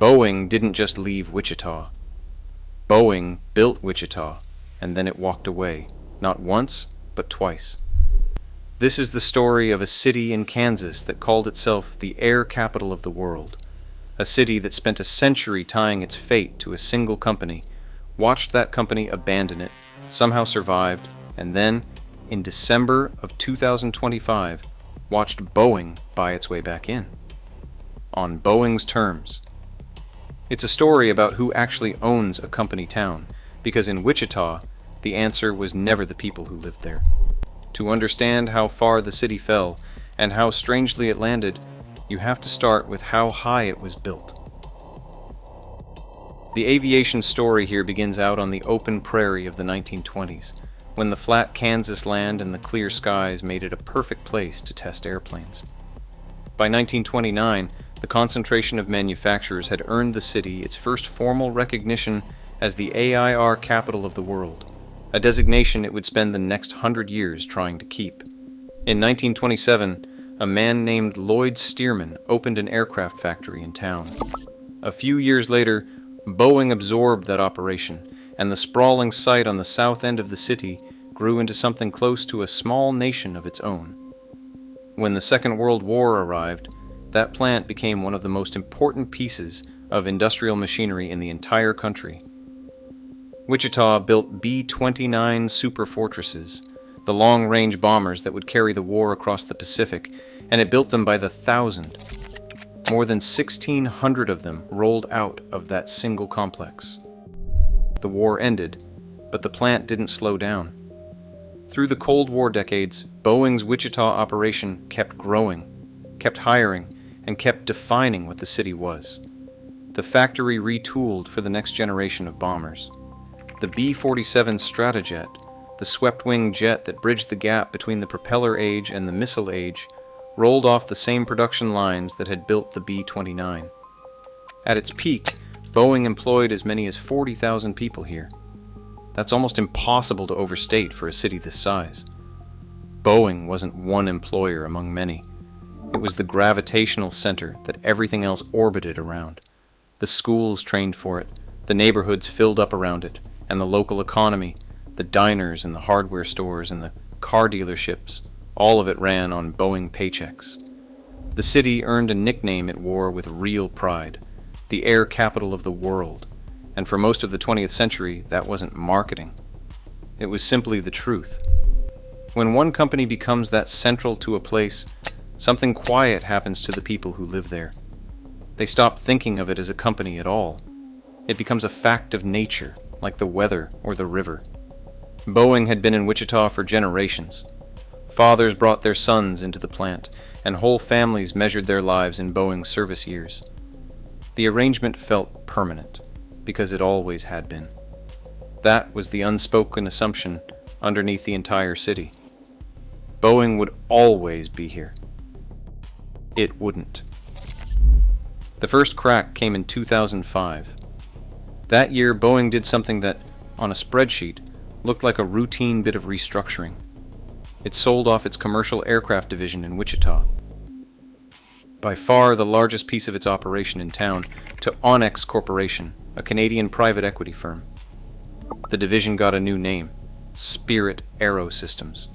Boeing didn't just leave Wichita. Boeing built Wichita, and then it walked away, not once, but twice. This is the story of a city in Kansas that called itself the air capital of the world, a city that spent a century tying its fate to a single company, watched that company abandon it, somehow survived, and then, in December of 2025, watched Boeing buy its way back in. On Boeing's terms. It's a story about who actually owns a company town, because in Wichita, the answer was never the people who lived there. To understand how far the city fell, and how strangely it landed, you have to start with how high it was built. The aviation story here begins out on the open prairie of the 1920s, when the flat Kansas land and the clear skies made it a perfect place to test airplanes. By 1929, the concentration of manufacturers had earned the city its first formal recognition as the AIR capital of the world, a designation it would spend the next 100 years trying to keep. In 1927, a man named Lloyd Stearman opened an aircraft factory in town. A few years later, Boeing absorbed that operation, and the sprawling site on the south end of the city grew into something close to a small nation of its own. When the Second World War arrived, that plant became one of the most important pieces of industrial machinery in the entire country. Wichita built B-29 super fortresses, the long-range bombers that would carry the war across the Pacific, and it built them by the thousand. More than 1,600 of them rolled out of that single complex. The war ended, but the plant didn't slow down. Through the Cold War decades, Boeing's Wichita operation kept growing, kept hiring, and kept defining what the city was. The factory retooled for the next generation of bombers. The B-47 Stratojet, the swept-wing jet that bridged the gap between the propeller age and the missile age, rolled off the same production lines that had built the B-29. At its peak, Boeing employed as many as 40,000 people here. That's almost impossible to overstate for a city this size. Boeing wasn't one employer among many. It was the gravitational center that everything else orbited around. The schools trained for it, the neighborhoods filled up around it, and the local economy, the diners and the hardware stores and the car dealerships, all of it ran on Boeing paychecks. The city earned a nickname it wore with real pride, the air capital of the world, and for most of the 20th century, that wasn't marketing. It was simply the truth. When one company becomes that central to a place, something quiet happens to the people who live there. They stop thinking of it as a company at all. It becomes a fact of nature, like the weather or the river. Boeing had been in Wichita for generations. Fathers brought their sons into the plant, and whole families measured their lives in Boeing's service years. The arrangement felt permanent, because it always had been. That was the unspoken assumption underneath the entire city. Boeing would always be here. It wouldn't. The first crack came in 2005. That year, Boeing did something that, on a spreadsheet, looked like a routine bit of restructuring. It sold off its commercial aircraft division in Wichita, by far the largest piece of its operation in town, to Onyx Corporation, a Canadian private equity firm. The division got a new name, Spirit Aerosystems.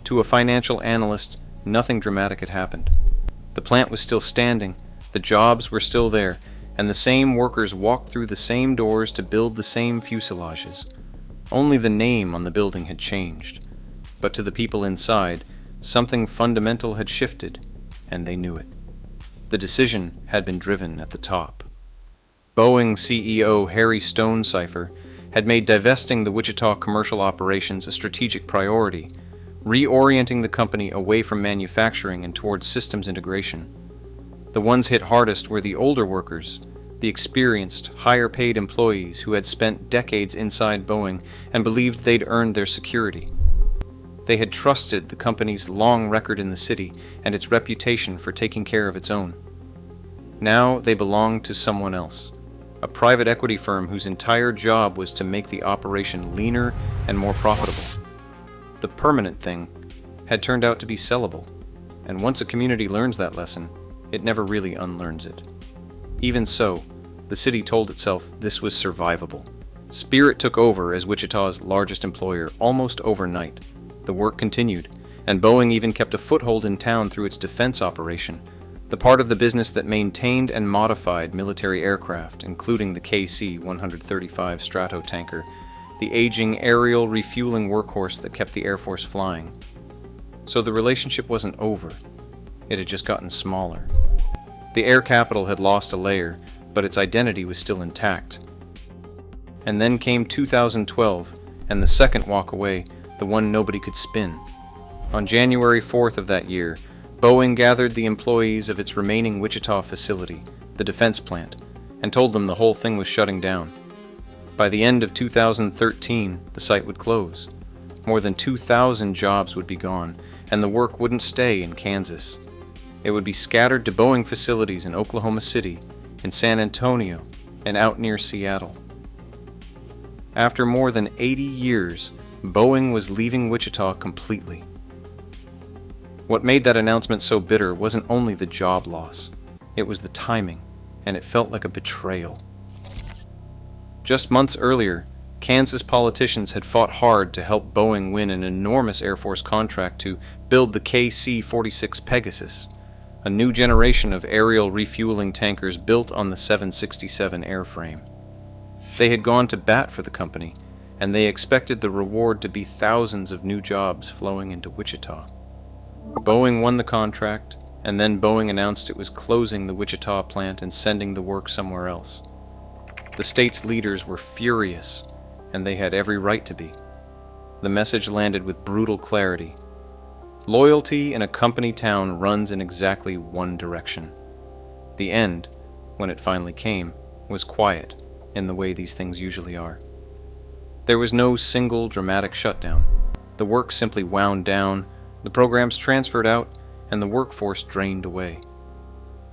To a financial analyst, nothing dramatic had happened. The plant was still standing, the jobs were still there, and the same workers walked through the same doors to build the same fuselages. Only the name on the building had changed. But to the people inside, something fundamental had shifted, and they knew it. The decision had been driven at the top. Boeing CEO Harry Stonecipher had made divesting the Wichita commercial operations a strategic priority, reorienting the company away from manufacturing and towards systems integration. The ones hit hardest were the older workers, the experienced, higher-paid employees who had spent decades inside Boeing and believed they'd earned their security. They had trusted the company's long record in the city and its reputation for taking care of its own. Now they belonged to someone else, a private equity firm whose entire job was to make the operation leaner and more profitable. The permanent thing had turned out to be sellable, and once a community learns that lesson, it never really unlearns it. Even so, the city told itself this was survivable. Spirit took over as Wichita's largest employer almost overnight. The work continued, and Boeing even kept a foothold in town through its defense operation, the part of the business that maintained and modified military aircraft, including the KC-135 Stratotanker, the aging aerial refueling workhorse that kept the Air Force flying. So the relationship wasn't over. It had just gotten smaller. The air capital had lost a layer, but its identity was still intact. And then came 2012, and the second walk away, the one nobody could spin. On January 4th of that year, Boeing gathered the employees of its remaining Wichita facility, the defense plant, and told them the whole thing was shutting down. By the end of 2013, the site would close. More than 2,000 jobs would be gone, and the work wouldn't stay in Kansas. It would be scattered to Boeing facilities in Oklahoma City, in San Antonio, and out near Seattle. After more than 80 years, Boeing was leaving Wichita completely. What made that announcement so bitter wasn't only the job loss, it was the timing, and it felt like a betrayal. Just months earlier, Kansas politicians had fought hard to help Boeing win an enormous Air Force contract to build the KC-46 Pegasus, a new generation of aerial refueling tankers built on the 767 airframe. They had gone to bat for the company, and they expected the reward to be thousands of new jobs flowing into Wichita. Boeing won the contract, and then Boeing announced it was closing the Wichita plant and sending the work somewhere else. The state's leaders were furious, and they had every right to be. The message landed with brutal clarity. Loyalty in a company town runs in exactly one direction. The end, when it finally came, was quiet, in the way these things usually are. There was no single dramatic shutdown. The work simply wound down, the programs transferred out, and the workforce drained away.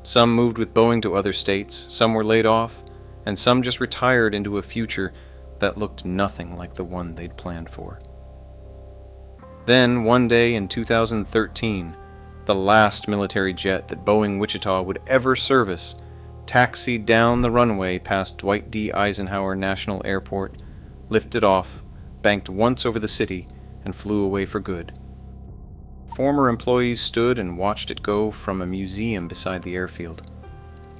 Some moved with Boeing to other states, some were laid off, and some just retired into a future that looked nothing like the one they'd planned for. Then, one day in 2013, the last military jet that Boeing Wichita would ever service taxied down the runway past Dwight D. Eisenhower National Airport, lifted off, banked once over the city, and flew away for good. Former employees stood and watched it go from a museum beside the airfield.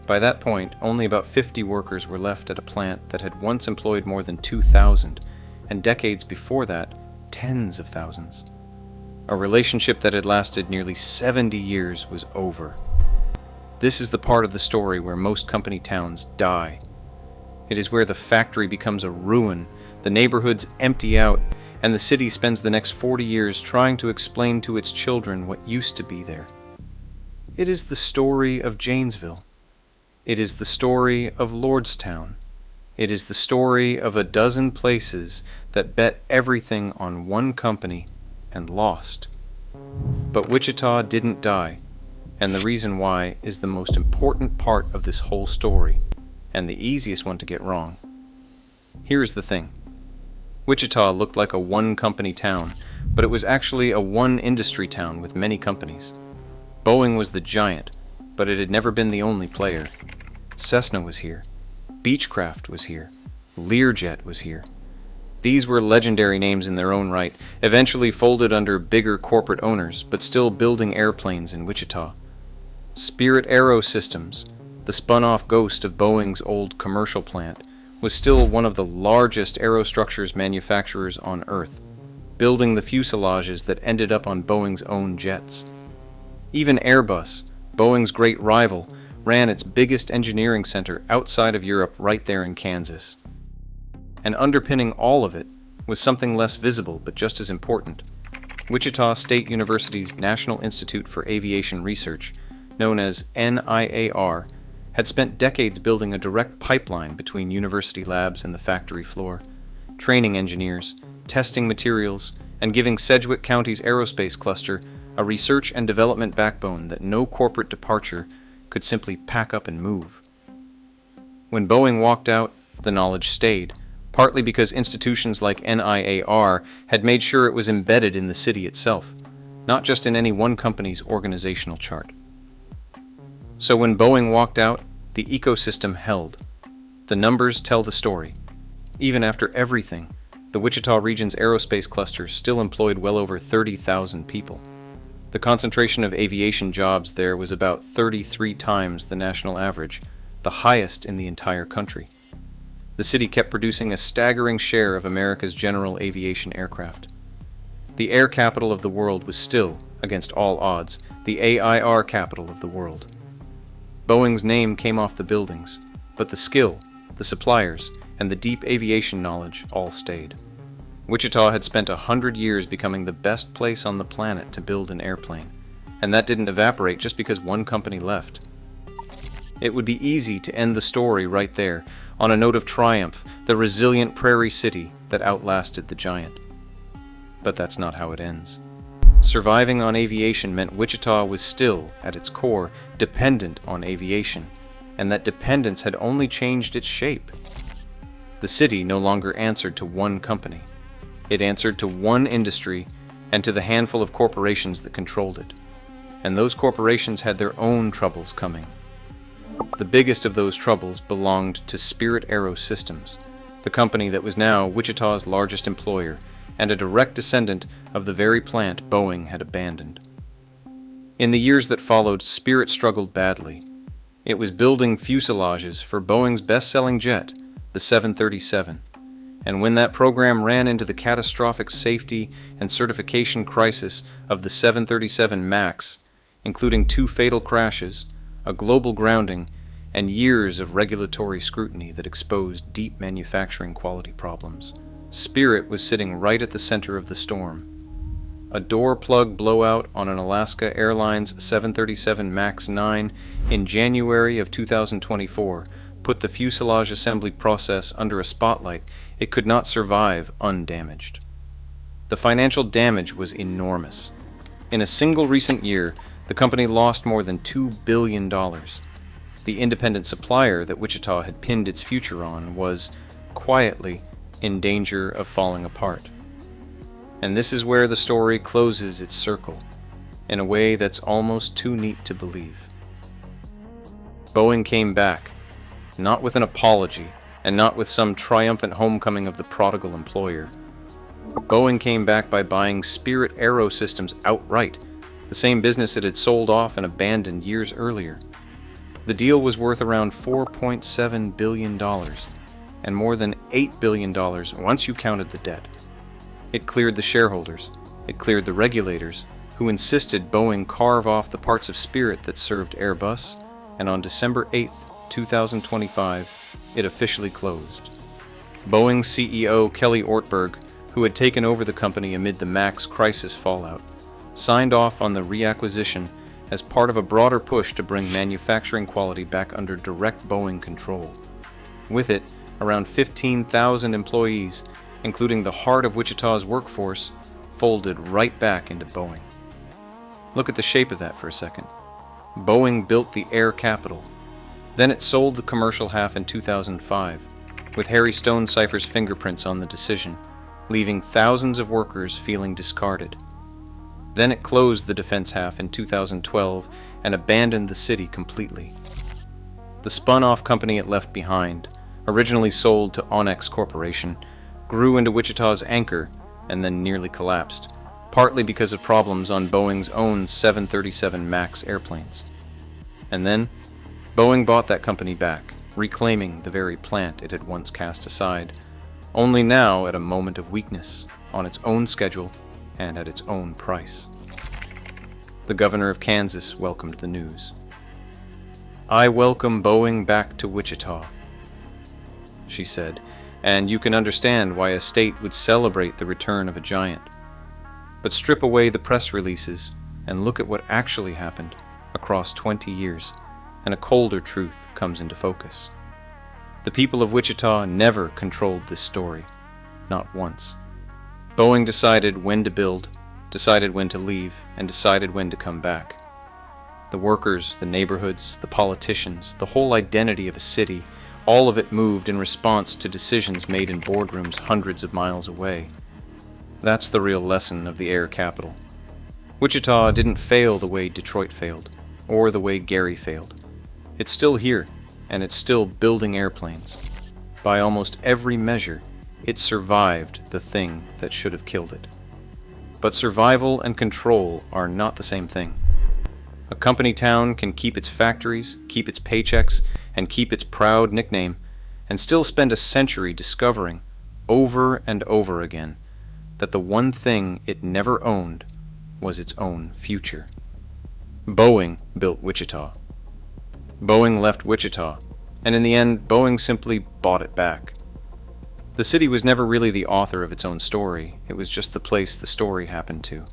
By that point, only about 50 workers were left at a plant that had once employed more than 2,000, and decades before that, tens of thousands. A relationship that had lasted nearly 70 years was over. This is the part of the story where most company towns die. It is where the factory becomes a ruin, the neighborhoods empty out, and the city spends the next 40 years trying to explain to its children what used to be there. It is the story of Janesville. It is the story of Lordstown. It is the story of a dozen places that bet everything on one company and lost. But Wichita didn't die, and the reason why is the most important part of this whole story, and the easiest one to get wrong. Here's the thing. Wichita looked like a one-company town, but it was actually a one-industry town with many companies. Boeing was the giant, but it had never been the only player. Cessna was here. Beechcraft was here. Learjet was here. These were legendary names in their own right, eventually folded under bigger corporate owners, but still building airplanes in Wichita. Spirit Aero Systems, the spun-off ghost of Boeing's old commercial plant, was still one of the largest aerostructures manufacturers on Earth, building the fuselages that ended up on Boeing's own jets. Even Airbus, Boeing's great rival, ran its biggest engineering center outside of Europe right there in Kansas. And underpinning all of it was something less visible but just as important. Wichita State University's National Institute for Aviation Research, known as NIAR, had spent decades building a direct pipeline between university labs and the factory floor, training engineers, testing materials, and giving Sedgwick County's aerospace cluster a research and development backbone that no corporate departure could simply pack up and move. When Boeing walked out, the knowledge stayed, partly because institutions like NIAR had made sure it was embedded in the city itself, not just in any one company's organizational chart. So when Boeing walked out, the ecosystem held. The numbers tell the story. Even after everything, the Wichita region's aerospace cluster still employed well over 30,000 people. The concentration of aviation jobs there was about 33 times the national average, the highest in the entire country. The city kept producing a staggering share of America's general aviation aircraft. The air capital of the world was still, against all odds, the AIR capital of the world. Boeing's name came off the buildings, but the skill, the suppliers, and the deep aviation knowledge all stayed. Wichita had spent 100 years becoming the best place on the planet to build an airplane, and that didn't evaporate just because one company left. It would be easy to end the story right there, on a note of triumph, the resilient prairie city that outlasted the giant. But that's not how it ends. Surviving on aviation meant Wichita was still, at its core, dependent on aviation, and that dependence had only changed its shape. The city no longer answered to one company. It answered to one industry and to the handful of corporations that controlled it. And those corporations had their own troubles coming. The biggest of those troubles belonged to Spirit Aero Systems, the company that was now Wichita's largest employer and a direct descendant of the very plant Boeing had abandoned. In the years that followed, Spirit struggled badly. It was building fuselages for Boeing's best-selling jet, the 737, and when that program ran into the catastrophic safety and certification crisis of the 737 MAX, including 2 fatal crashes, a global grounding, and years of regulatory scrutiny that exposed deep manufacturing quality problems, Spirit was sitting right at the center of the storm. A door plug blowout on an Alaska Airlines 737 MAX 9 in January of 2024 put the fuselage assembly process under a spotlight it could not survive undamaged. The financial damage was enormous. In a single recent year, the company lost more than $2 billion. The independent supplier that Wichita had pinned its future on was, quietly, in danger of falling apart. And this is where the story closes its circle, in a way that's almost too neat to believe. Boeing came back, not with an apology, and not with some triumphant homecoming of the prodigal employer. Boeing came back by buying Spirit Aero Systems outright, the same business it had sold off and abandoned years earlier. The deal was worth around $4.7 billion, and more than $8 billion once you counted the debt. It cleared the shareholders, it cleared the regulators, who insisted Boeing carve off the parts of Spirit that served Airbus, and on December 8th, 2025, it officially closed. Boeing CEO Kelly Ortberg, who had taken over the company amid the MAX crisis fallout, signed off on the reacquisition as part of a broader push to bring manufacturing quality back under direct Boeing control. With it, around 15,000 employees, including the heart of Wichita's workforce, folded right back into Boeing. Look at the shape of that for a second. Boeing built the air capital. Then it sold the commercial half in 2005, with Harry Stonecipher's fingerprints on the decision, leaving thousands of workers feeling discarded. Then it closed the defense half in 2012 and abandoned the city completely. The spun-off company it left behind, originally sold to Onex Corporation, grew into Wichita's anchor and then nearly collapsed, partly because of problems on Boeing's own 737 MAX airplanes. And then, Boeing bought that company back, reclaiming the very plant it had once cast aside, only now at a moment of weakness, on its own schedule and at its own price. The governor of Kansas welcomed the news. "I welcome Boeing back to Wichita," she said, and you can understand why a state would celebrate the return of a giant. But strip away the press releases and look at what actually happened across 20 years, and a colder truth comes into focus. The people of Wichita never controlled this story, not once. Boeing decided when to build, decided when to leave, and decided when to come back. The workers, the neighborhoods, the politicians, the whole identity of a city, all of it moved in response to decisions made in boardrooms hundreds of miles away. That's the real lesson of the air capital. Wichita didn't fail the way Detroit failed, or the way Gary failed. It's still here, and it's still building airplanes. By almost every measure, it survived the thing that should have killed it. But survival and control are not the same thing. A company town can keep its factories, keep its paychecks, and keep its proud nickname, and still spend a century discovering, over and over again, that the one thing it never owned was its own future. Boeing built Wichita. Boeing left Wichita, and in the end, Boeing simply bought it back. The city was never really the author of its own story, it was just the place the story happened to.